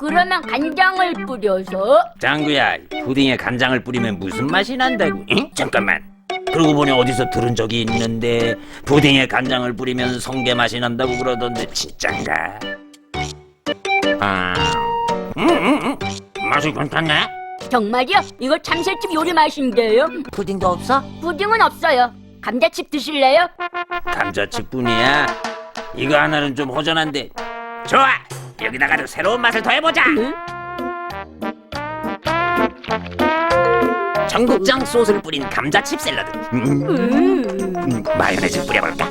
그러면 간장을 뿌려서. 짱구야, 푸딩에 간장을 뿌리면 무슨 맛이 난다고? 응? 잠깐만. 그러고 보니 어디서 들은 적이 있는데 푸딩에 간장을 뿌리면 성게 맛이 난다고 그러던데 진짠가? 아, 맛이 괜찮네. 정말요? 이거 참새집 요리 맛인데요. 푸딩도 없어? 푸딩은 없어요. 감자칩 드실래요? 감자칩뿐이야. 이거 하나는 좀 허전한데. 좋아, 여기다가도 새로운 맛을 더해보자. 응? 청국장 소스를 뿌린 감자칩 샐러드. 마요네즈 뿌려볼까?